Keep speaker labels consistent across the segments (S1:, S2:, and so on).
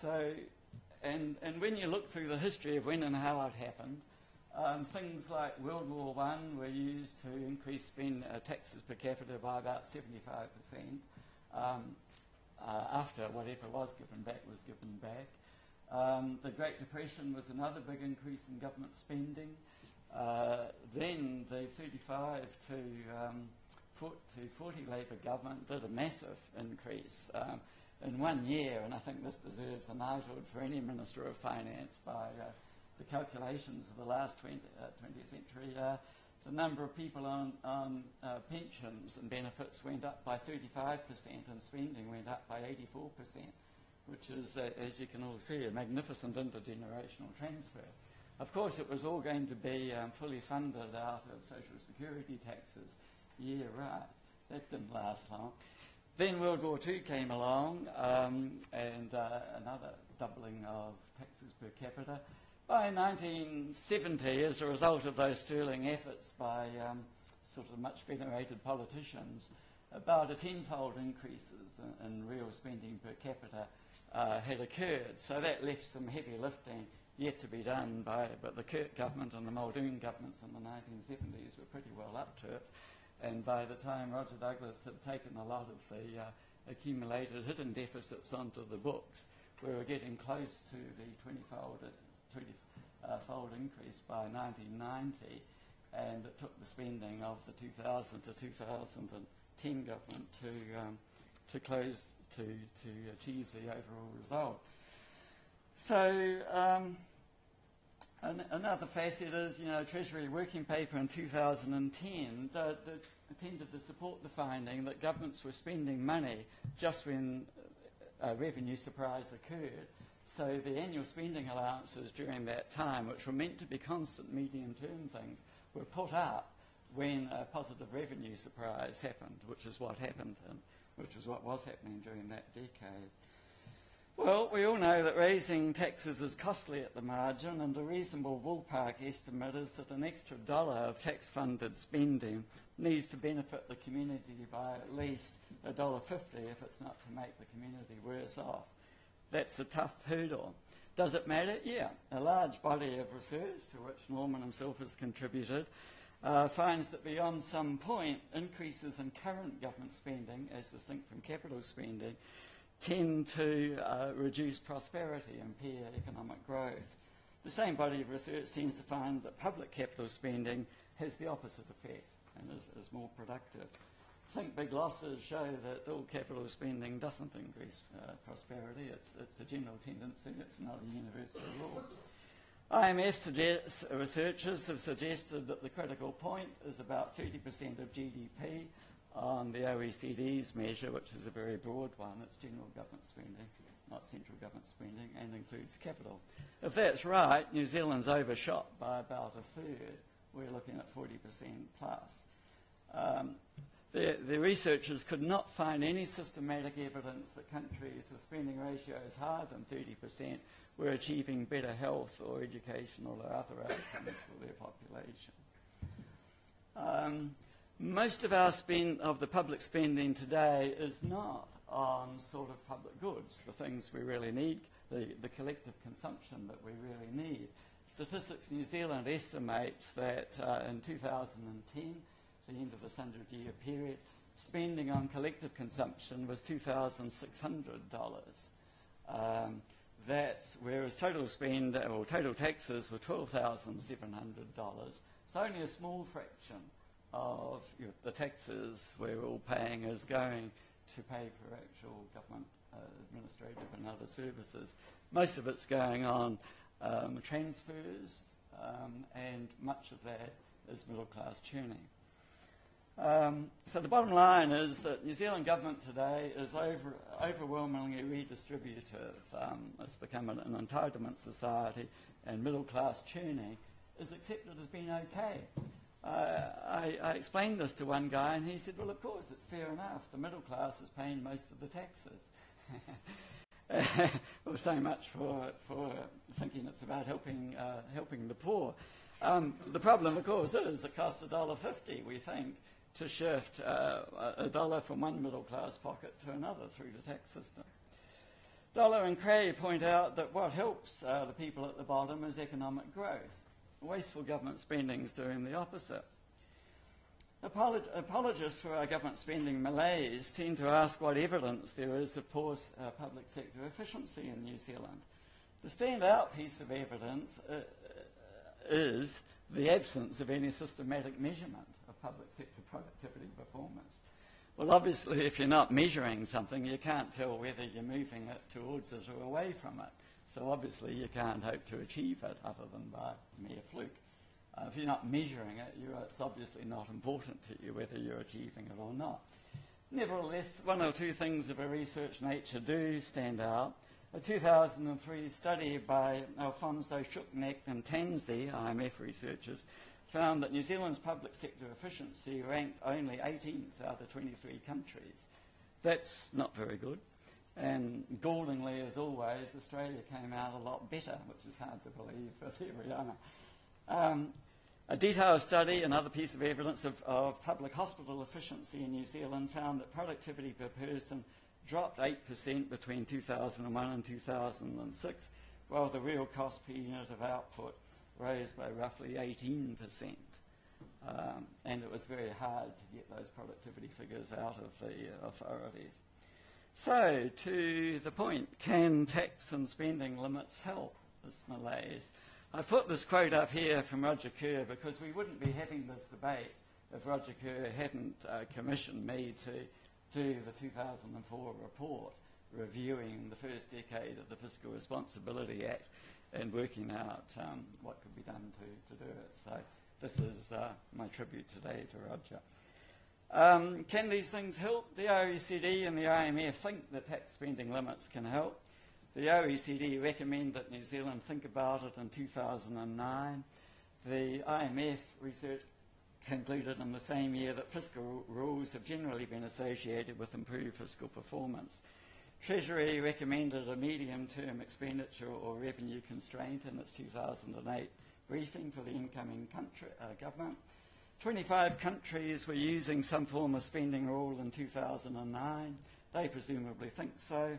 S1: So, and when you look through the history of when and how it happened, things like World War I were used to increase taxes per capita by about 75%. After whatever was given back was given back. The Great Depression was another big increase in government spending. Then the 35 to 40 Labour government did a massive increase in 1 year, and I think this deserves a knighthood for any Minister of Finance by the calculations of the last 20th century. The number of people on pensions and benefits went up by 35% and spending went up by 84%, which is, as you can all see, a magnificent intergenerational transfer. Of course, it was all going to be fully funded out of social security taxes. Yeah, right. That didn't last long. Then World War II came along and another doubling of taxes per capita. By 1970, as a result of those sterling efforts by sort of much venerated politicians, about a tenfold increases in real spending per capita had occurred. So that left some heavy lifting yet to be done but the Kirk government and the Muldoon governments in the 1970s were pretty well up to it. And by the time Roger Douglas had taken a lot of the accumulated hidden deficits onto the books, we were getting close to the 20-fold increase by 1990, and it took the spending of the 2000 to 2010 government to achieve the overall result. So another facet is, Treasury working paper in 2010 tended to support the finding that governments were spending money just when a revenue surprise occurred. So the annual spending allowances during that time, which were meant to be constant medium-term things, were put up when a positive revenue surprise happened, which is what happened, and which is what was happening during that decade. Well, we all know that raising taxes is costly at the margin, and a reasonable ballpark estimate is that an extra $1 of tax-funded spending needs to benefit the community by at least $1.50 if it's not to make the community worse off. That's a tough hurdle. Does it matter? Yeah. A large body of research, to which Norman himself has contributed, finds that beyond some point, increases in current government spending, as distinct from capital spending, tend to reduce prosperity and impair economic growth. The same body of research tends to find that public capital spending has the opposite effect and is more productive. Think big losses show that all capital spending doesn't increase prosperity. It's a general tendency. It's not a universal rule. IMF researchers have suggested that the critical point is about 30% of GDP on the OECD's measure, which is a very broad one. It's general government spending, not central government spending, and includes capital. If that's right, New Zealand's overshot by about a third. We're looking at 40% plus. The researchers could not find any systematic evidence that countries with spending ratios higher than 30% were achieving better health or educational or other outcomes for their population. Most of the public spending today is not on sort of public goods, the things we really need, the collective consumption that we really need. Statistics New Zealand estimates that in 2010, the end of this 100-year period, spending on collective consumption was $2,600. Whereas total taxes were $12,700. So only a small fraction of the taxes we're all paying is going to pay for actual government administrative and other services. Most of it's going on transfers, and much of that is middle-class tuning. So the bottom line is that New Zealand government today is overwhelmingly redistributive. It's become an entitlement society, and middle-class tuning is accepted as being okay. I explained this to one guy, and he said, well, of course, it's fair enough. The middle class is paying most of the taxes. Well, so much for thinking it's about helping the poor. The problem, of course, is it costs $1.50, we think, to shift $1 from one middle-class pocket to another through the tax system. Dollar and Quay point out that what helps the people at the bottom is economic growth. Wasteful government spending is doing the opposite. Apologists for our government spending malaise tend to ask what evidence there is of poor public sector efficiency in New Zealand. The standout piece of evidence is the absence of any systematic measurement of public sector productivity performance. Well, obviously, if you're not measuring something, you can't tell whether you're moving it towards it or away from it. So obviously, you can't hope to achieve it other than by mere fluke. If you're not measuring it, it's obviously not important to you whether you're achieving it or not. Nevertheless, one or two things of a research nature do stand out. A 2003 study by Alfonso Schucknecht and Tanzi, IMF researchers, found that New Zealand's public sector efficiency ranked only 18th out of 23 countries. That's not very good. And gallingly, as always, Australia came out a lot better, which is hard to believe, but here we are. A detailed study, another piece of evidence of public hospital efficiency in New Zealand, found that productivity per person dropped 8% between 2001 and 2006, while the real cost per unit of output rose by roughly 18%. And it was very hard to get those productivity figures out of the authorities. So, to the point, can tax and spending limits help this malaise? I put this quote up here from Roger Kerr because we wouldn't be having this debate if Roger Kerr hadn't commissioned me to do the 2004 report reviewing the first decade of the Fiscal Responsibility Act and working out what could be done to do it. So this is my tribute today to Roger. Can these things help? The OECD and the IMF think that tax spending limits can help. The OECD recommend that New Zealand think about it in 2009. The IMF research concluded in the same year that fiscal rules have generally been associated with improved fiscal performance. Treasury recommended a medium-term expenditure or revenue constraint in its 2008 briefing for the incoming government. 25 countries were using some form of spending rule in 2009. They presumably think so.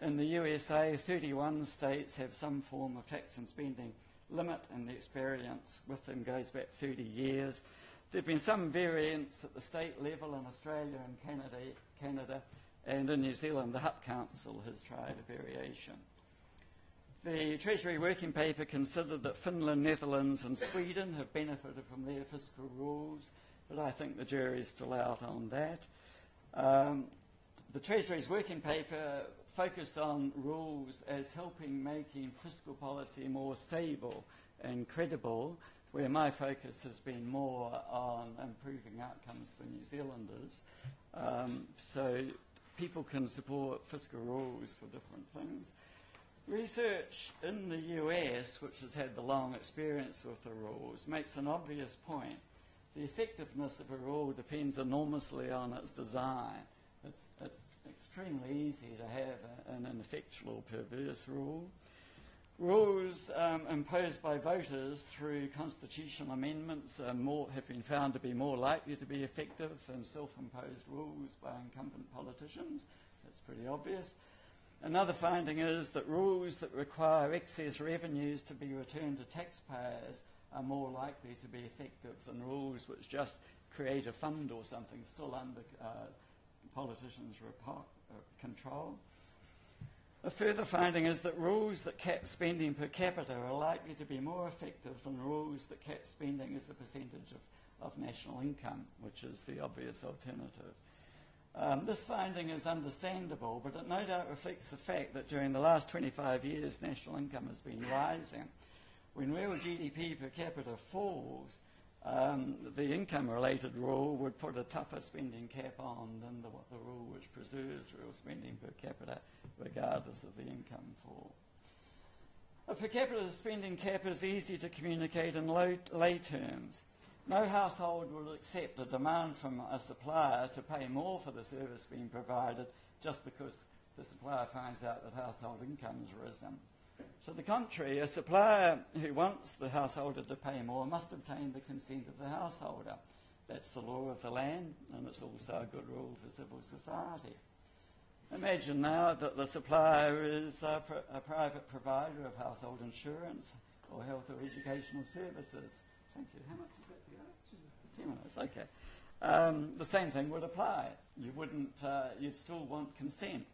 S1: In the USA, 31 states have some form of tax and spending limit, and the experience with them goes back 30 years. There have been some variants at the state level in Australia and Canada, and in New Zealand, the Hut Council has tried a variation. The Treasury working paper considered that Finland, Netherlands and Sweden have benefited from their fiscal rules, but I think the jury is still out on that. The Treasury's working paper focused on rules as helping making fiscal policy more stable and credible, where my focus has been more on improving outcomes for New Zealanders. So people can support fiscal rules for different things. Research in the US, which has had the long experience with the rules, makes an obvious point. The effectiveness of a rule depends enormously on its design. It's extremely easy to have an ineffectual, perverse rule. Rules imposed by voters through constitutional amendments have been found to be more likely to be effective than self-imposed rules by incumbent politicians. That's pretty obvious. Another finding is that rules that require excess revenues to be returned to taxpayers are more likely to be effective than rules which just create a fund or something still under politicians' control. A further finding is that rules that cap spending per capita are likely to be more effective than rules that cap spending as a percentage of national income, which is the obvious alternative. This finding is understandable, but it no doubt reflects the fact that during the last 25 years, national income has been rising. When real GDP per capita falls, the income-related rule would put a tougher spending cap on than the rule which preserves real spending per capita, regardless of the income fall. A per capita spending cap is easy to communicate in lay terms. No household will accept a demand from a supplier to pay more for the service being provided just because the supplier finds out that household income has risen. To the contrary, a supplier who wants the householder to pay more must obtain the consent of the householder. That's the law of the land, and it's also a good rule for civil society. Imagine now that the supplier is a private provider of household insurance or health or educational services. Thank you. How much is that for you? 10 minutes, okay. The same thing would apply. You'd still want consent.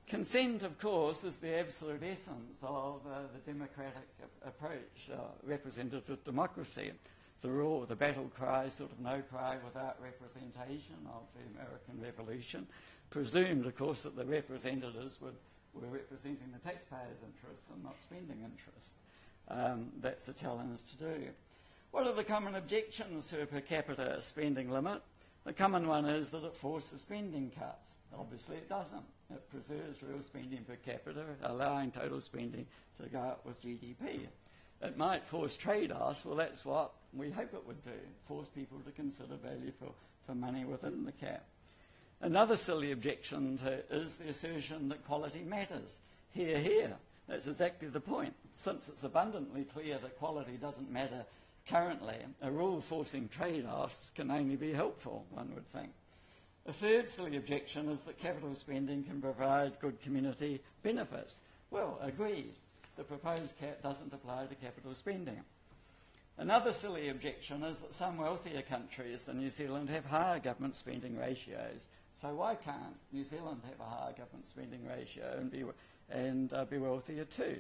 S1: Consent, of course, is the absolute essence of the democratic approach, representative democracy. The battle cry, sort of no cry without representation of the American Revolution, presumed, of course, that the representatives were representing the taxpayers' interests and not spending interests. That's the challenge to do. What are the common objections to a per capita spending limit? The common one is that it forces spending cuts. Obviously it doesn't. It preserves real spending per capita, allowing total spending to go up with GDP. It might force trade-offs. Well, that's what we hope it would do, force people to consider value for money within the cap. Another silly objection is the assertion that quality matters. Hear, hear. That's exactly the point. Since it's abundantly clear that quality doesn't matter currently, a rule forcing trade-offs can only be helpful, one would think. A third silly objection is that capital spending can provide good community benefits. Well, agreed. The proposed cap doesn't apply to capital spending. Another silly objection is that some wealthier countries than New Zealand have higher government spending ratios. So why can't New Zealand have a higher government spending ratio and be wealthier too?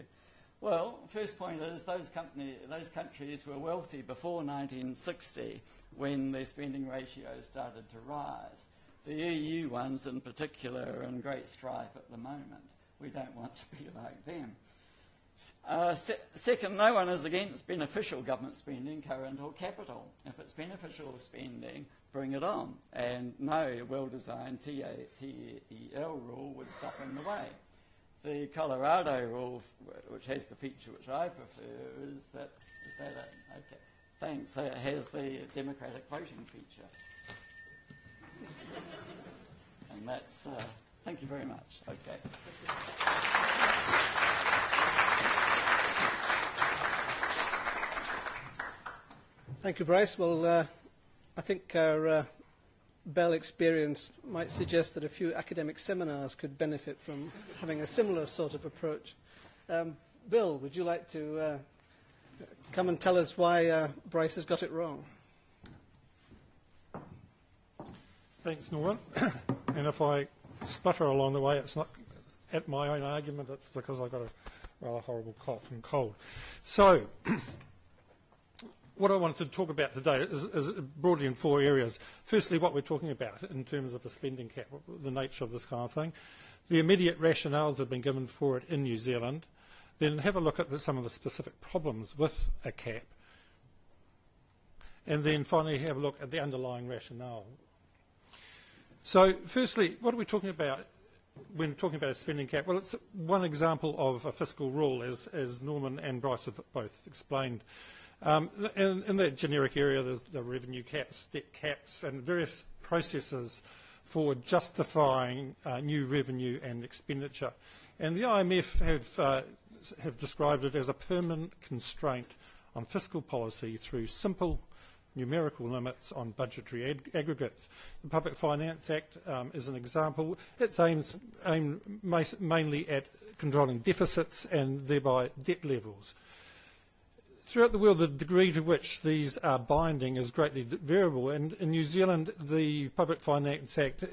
S1: Well, first point is those countries were wealthy before 1960 when their spending ratios started to rise. The EU ones in particular are in great strife at the moment. We don't want to be like them. Second, no one is against beneficial government spending, current or capital. If it's beneficial spending, bring it on. And no well-designed TEL rule would stop in the way. The Colorado rule, which has the feature which I prefer, is that okay, thanks, it has the democratic voting feature. And that's, thank you very much. Okay.
S2: Thank you, Bryce. Well, I think our Bell experience might suggest that a few academic seminars could benefit from having a similar sort of approach. Bill, would you like to come and tell us why Bryce has got it wrong?
S3: Thanks, Norman. And if I sputter along the way, it's not at my own argument, it's because I've got a rather horrible cough and cold. So, what I wanted to talk about today is broadly in 4 areas. Firstly, what we're talking about in terms of the spending cap, the nature of this kind of thing. The immediate rationales that have been given for it in New Zealand. Then have a look at some of the specific problems with a cap. And then finally have a look at the underlying rationale. So firstly, what are we talking about when talking about a spending cap? Well, it's one example of a fiscal rule, as Norman and Bryce have both explained. In that generic area, there's the revenue caps, debt caps, and various processes for justifying new revenue and expenditure. And the IMF have described it as a permanent constraint on fiscal policy through simple numerical limits on budgetary aggregates. The Public Finance Act is an example. It's aimed mainly at controlling deficits and thereby debt levels. Throughout the world, the degree to which these are binding is greatly variable, and in New Zealand, the Public Finance Act